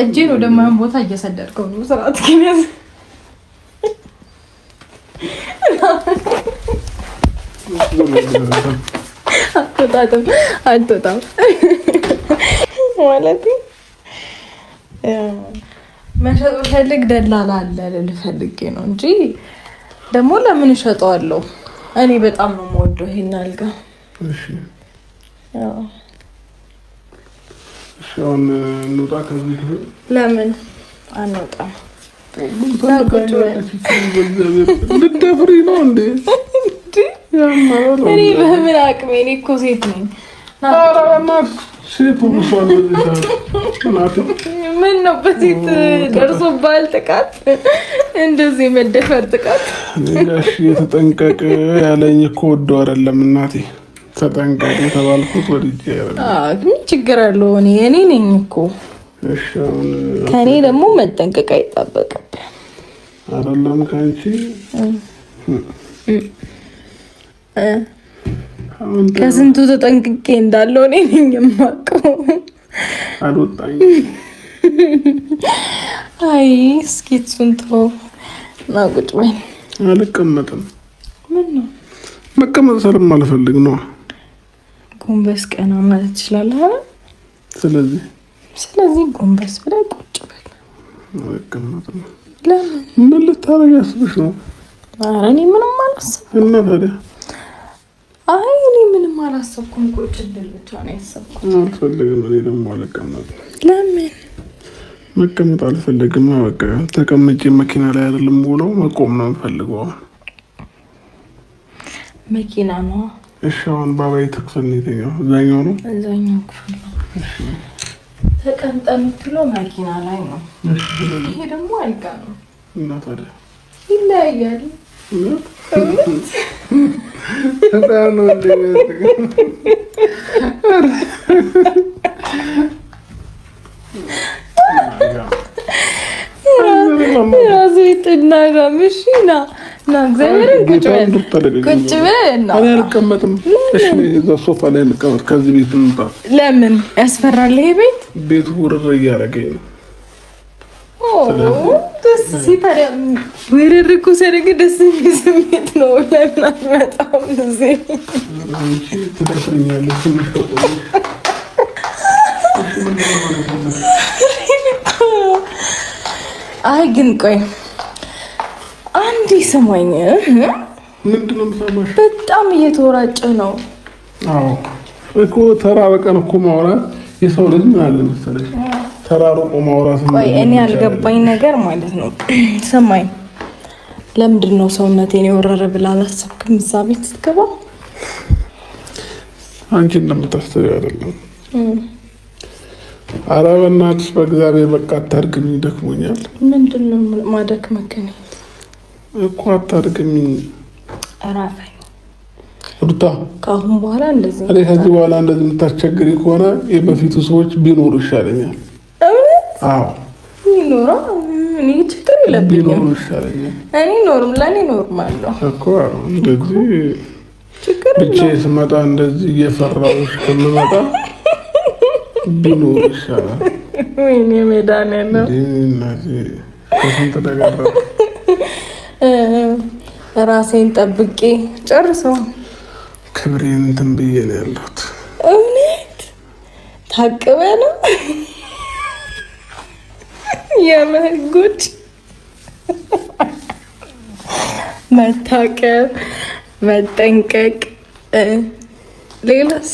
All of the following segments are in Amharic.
እጄን ወደማይሆን ቦታ እየሰደድከው ነው። ስርዓት ግን ያዝ። አትወጣም ማለት መሸጥ ፈልግ ደላላ አለ ልፈልግ ነው እንጂ ደግሞ ለምን እሸጠዋለሁ? እኔ በጣም ነው የምወደው ይሄን አልጋ። እሺ አሁን እንውጣ ከዚህ። ለምን አንወጣም? ልትደፍሪ ነው እንዴ? እኔ በምን አቅሜ? እኔ እኮ ሴት ነኝ። ምን ነው በሴት ደርሶብሃል ጥቃት? እንደዚህ መደፈር ጥቃት? ጋሽ የተጠንቀቅ ያለኝ እኮ ወደው አይደለም እናቴ። ተጠንቀቅ የተባልኩት ወድጄ አይደለም። ምን ችግር አለው? እኔ ነኝ እኮ። ከእኔ ደግሞ መጠንቀቅ አይጠበቅብህ አይደለም ከአንቺ ከስንቱ ተጠንቅቄ እንዳለው እኔ ነኝ የማውቀው። አልወጣኝም። አይ እስኪ እሱን ተው እና ቁጭ በይ። አልቀመጥም። ምን ነው መቀመጥ ስለማልፈልግ ነው። ጎንበስ ቀና ማለት ትችላለህ። ስለዚህ ጎንበስ ብለህ ቁጭ በል። አልቀመጥም። ለምን? ምን ልታረጊ አስበሽ ነው? ኧረ እኔ ምንም አላሰብኩም። እና ታዲያ? አይ እኔ ምንም አላሰብኩም። ቁጭ እንድል ብቻ ነው ያሰብኩት። አልፈልግም። እኔ ደግሞ አልቀመጥም። ለምን? መቀመጥ አልፈልግም። በቃ ተቀምጬ መኪና ላይ አይደለም ውለው መቆም ነው የምፈልገው። መኪና ነው? እሺ አሁን ባባዬ ክፍል ነው የተኛው? እዛኛው ነው? እዛኛው ክፍል ነው። እሺ ተቀምጠን የምትለው መኪና ላይ ነው። ይሄ ደግሞ አልጋ ነው። እና ታዲያ ይለያያል። ራሱ ጥናጋ ምሽና ና እግዚአብሔርን ቁጭ በል። አልቀመጥም። እሺ እዛ ሶፋ ላይ እንቀመጥ። ከዚህ ቤት እንውጣ። ለምን ያስፈራል? ይሄ ቤቱ ውርር እያደረገኝ ነው። ደስ ሲታዲያ ውርር እኮ ሲያደርግ ደስ የሚል ስሜት ነው። ለምን አልመጣም? እዚህ ትደፍረኛለች። አይ ግን ቆይ አንዴ ስማኝ። ምንድን ነው የምሰማሽ? በጣም እየተወራጨ ነው። አዎ እኮ ተራ በቀን እኮ ማውራት የሰው ልጅ ምን አለ መሰለሽ ተራርቆ ማውራት ነው። ቆይ እኔ ያልገባኝ ነገር ማለት ነው ስማኝ፣ ለምንድን ነው ሰውነቴን የወረረ ብላ አላሰብክም? እዛ ቤት ስትገባ አንቺ እንደምታስበው አይደለም። ኧረ በእናትሽ በእግዚአብሔር በቃ አታድርግኝ፣ ደክሞኛል። ምንድን ነው ማደክመህ እኮ? አታድርግኝ እራፈኝ ሩታ። ከአሁን በኋላ እንደዚህ እኔ ከዚህ በኋላ እንደዚህ የምታስቸግሪ ከሆነ የበፊቱ ሰዎች ቢኖሩ ይሻለኛል። አዎ ይኖራ። እኔ ችግር የለብኝም። ቢኖሩ ይሻለኛል። እኔ ለእኔ ኖርማል ነው እኮ እንደዚህ ብቻዬን ስመጣ እንደዚህ እየፈራሁሽ ከምመጣ ቢኖሩ ይሻላል። ወይኔ መድኃኒዓለም ከስንት ነገር ራሴን ጠብቄ ጨርሰው ክብሬን እንትን ብዬ ነው ያለሁት። እውነት ታቅበ ነው የመጉድ መታቀብ፣ መጠንቀቅ፣ ሌላስ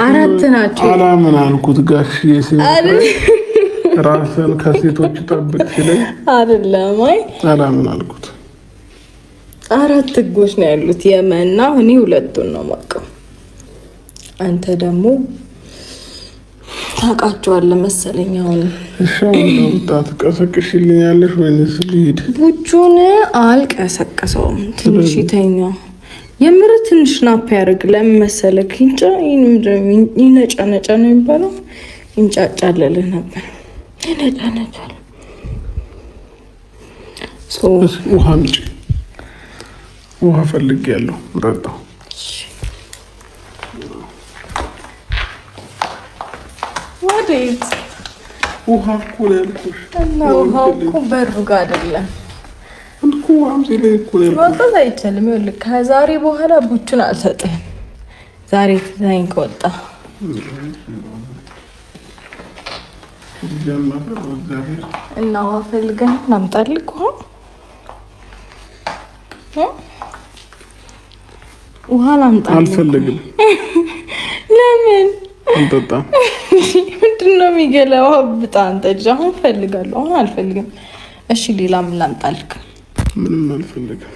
አራት ናቸው። አላምን አልኩት ጋሽ ራስን ከሴቶች ጠብቅ ሲለኝ አይደለም። አይ አላምን አልኩት። አራት ህጎች ነው ያሉት የመና እኔ ሁለቱን ነው የማውቀው። አንተ ደግሞ ታውቃቸዋለህ መሰለኝ። አሁን ነው ታስቀሰቅሽልኛለሽ ወይንስ ልሂድ? ቡቹን አልቀሰቀሰውም። ትንሽ ይተኛ። የምር ትንሽ ናፕ ያደርግ። ለምን መሰለህ? ይነጫነጫ ነው የሚባለው። ይንጫጫልልህ ነበር። ይነጫነጫል። ውሃ ምጪ። ውሃ ፈልጌያለሁ። ጠጣው። ወዴት? ውሃ እኮ ነው ያልኩሽ። እና ውሃው እኮ በሩ ጋር አይደለም እኮ አምጪ ላይ እኮ ነው ያልኩሽ። ማውጣት አይቻልም። ይኸውልህ ከዛሬ በኋላ ቡቹን አልሰጥህም። ዛሬ ትተኸኝ ከወጣ እና ውሃ ፈልገህ ላምጣልህ እኮ ውሃ ላምጣልህ። አልፈልግም። ለምን? አልጠጣም። ምንድን ነው የሚገለው? ውሃ ብጣ አንተ ልጅ። አሁን እፈልጋለሁ። አሁን አልፈልግም። እሺ ሌላ ምን ላምጣልህ? ምንም አልፈልግም።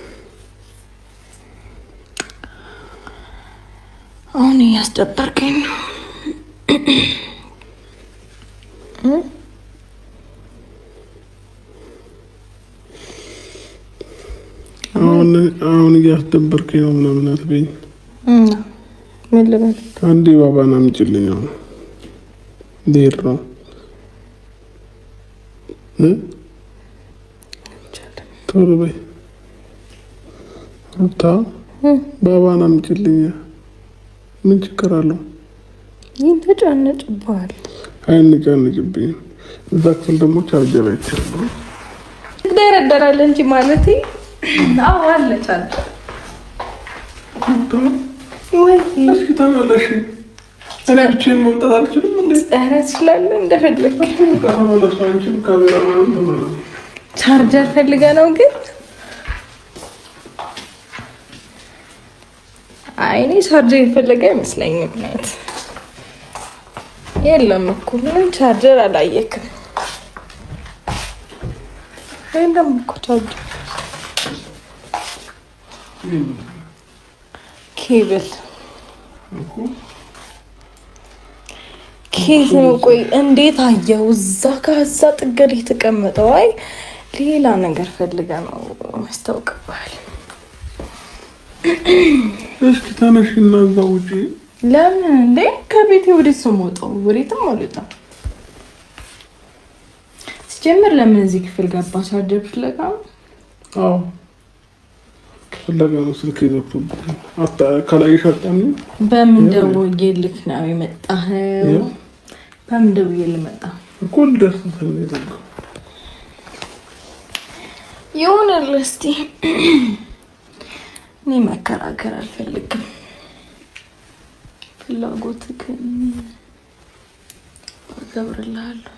አሁን እያስደበርከኝ ነው። አሁን እያስደበርከኝ ነው ምናምን አትበይኝ። ምን ልበል? አንዴ ባባን አምጪልኝ። አሁን ልሄድ ነው። ቶሎ በይ ሩታ፣ ባባን አምጪልኝ። ምን ችግር አለው? ይህን ተጫነጭብሃል። አይነጫነጭብኝም። እዛ ክፍል ደግሞ ቻርጀር አይቻልም። ትደረደራለ እንጂ ማለቴ አዎ አለ ቻርጀር። ወይ እስኪ ተመለሽ። እኔ ብቻዬን መምጣት አልችልም እንዴ? ኧረ እችላለሁ እንደፈለግ። ተመለሱ። አንቺም ካሜራ ምናምን ተመለሱ። ቻርጀር ፈልገህ ነው ግን? አይ እኔ ቻርጀር የፈለገ አይመስለኝም። ናት የለም እኮ ምንም ቻርጀር አላየክም። የለም እኮ ቻርጀር ኬብል ኬዝ ነው። ቆይ እንዴት አየው? እዛ ከዛ ጥገል የተቀመጠው። አይ ሌላ ነገር ፈልገ ነው ያስታውቅብሃል። እስኪ ተነሽና እዛ ውጪ። ለምን እንዴ? ከቤቴ ወዴት ነው የምወጣው? ወዴትም አልወጣም። ሲጀምር ለምን እዚህ ክፍል ገባ? ቻርጀር ፍለጋ ነው። አዎ ፍለጋ ነው። ስልክ ይዘብቱብኝ ከላይ ሸጣኝ። በምን ደውዬልክ ነው የመጣኸው? በምን ደውዬልህ መጣ እኮ ልደርስ ተነይተን ይሁንልህ። እስኪ እኔ መከራከር አልፈልግም። ፍላጎትህን አከብርልሃለሁ።